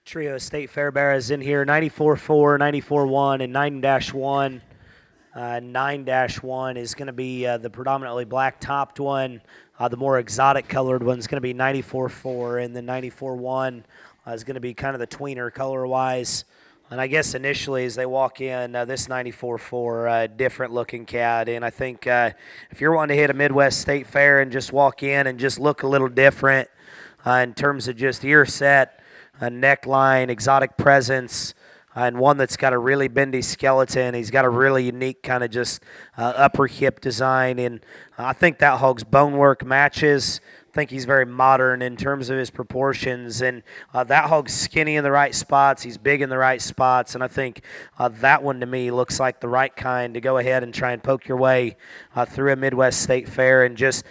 Trio State Fair Bears in here, 94-4, 94-1, and 9-1. 9-1 is going to be the predominantly black-topped one. The more exotic colored one is going to be 94-4, and then 94-1 is going to be kind of the tweener color-wise. And I guess initially as they walk in, this 94-4, different-looking cat. And I think if you're wanting to hit a Midwest State Fair and just walk in and just look a little different in terms of just ear set, a neckline, exotic presence, and one that's got a really bendy skeleton. He's got a really unique kind of just upper hip design, and I think that hog's bonework matches. I think he's very modern in terms of his proportions, and that hog's skinny in the right spots. He's big in the right spots, and I think that one to me looks like the right kind to go ahead and try and poke your way through a Midwest State Fair and just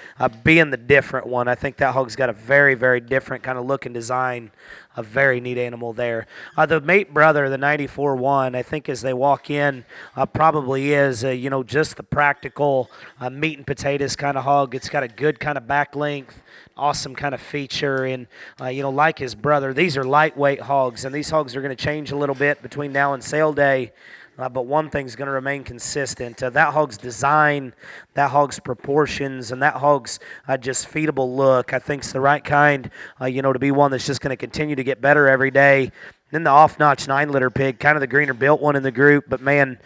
being the different one. I think that hog's got a very, very different kind of look and design. A very neat animal there. The mate brother, the 94-1, I think as they walk in, probably is, just the practical meat and potatoes kind of hog. It's got a good kind of back length, awesome kind of feature, and, like his brother, these are lightweight hogs, and these hogs are going to change a little bit between now and sale day. But one thing's going to remain consistent. That hog's design, that hog's proportions, and that hog's just feedable look, I think is the right kind, to be one that's just going to continue to get better every day. Then the off-notch 9-litter pig, kind of the greener built one in the group. But, man,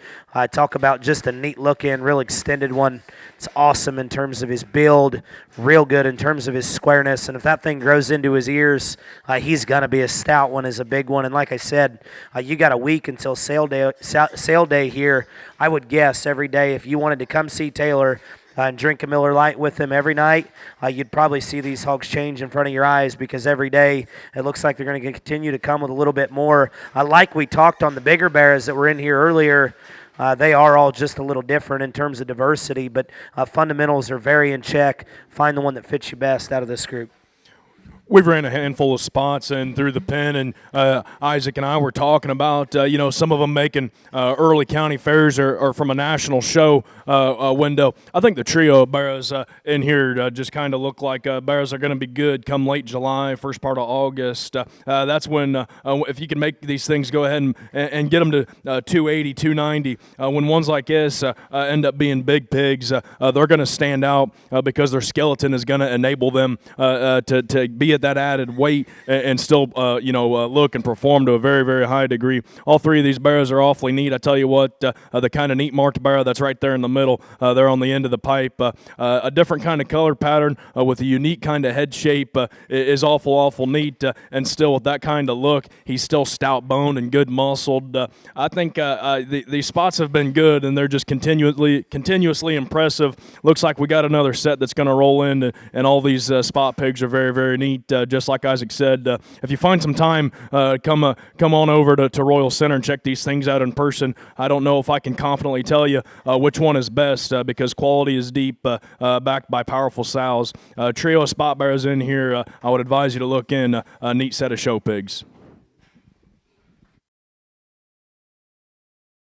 talk about just a neat-looking, real extended one. It's awesome in terms of his build, real good in terms of his squareness. And if that thing grows into his ears, he's going to be a stout one, is a big one. And like I said, you got a week until sale day here. I would guess every day if you wanted to come see Taylor and drink a Miller Lite with him every night, you'd probably see these hogs change in front of your eyes because every day it looks like they're going to continue to come with a little bit more. Like we talked on the bigger bears that were in here earlier, they are all just a little different in terms of diversity, but fundamentals are very in check. Find the one that fits you best out of this group. We've ran a handful of spots and through the pen, and Isaac and I were talking about, some of them making early county fairs or from a national show window. I think the trio of barrows in here just kind of look like barrows are going to be good come late July, first part of August. That's when, if you can make these things go ahead and get them to 280, 290, when ones like this end up being big pigs, they're going to stand out because their skeleton is going to enable them to be at that added weight and still, look and perform to a very, very high degree. All three of these barrows are awfully neat. I tell you what, the kind of neat marked barrow that's right there in the middle, there on the end of the pipe, a different kind of color pattern with a unique kind of head shape is awful neat, and still with that kind of look, he's still stout boned and good muscled. I think these spots have been good, and they're just continuously impressive. Looks like we got another set that's going to roll in, and all these spot pigs are very, very neat. Just like Isaac said, if you find some time, come on over to Royal Center and check these things out in person. I don't know if I can confidently tell you which one is best because quality is deep, backed by powerful sows. Trio of spot bears in here, I would advise you to look in a neat set of show pigs.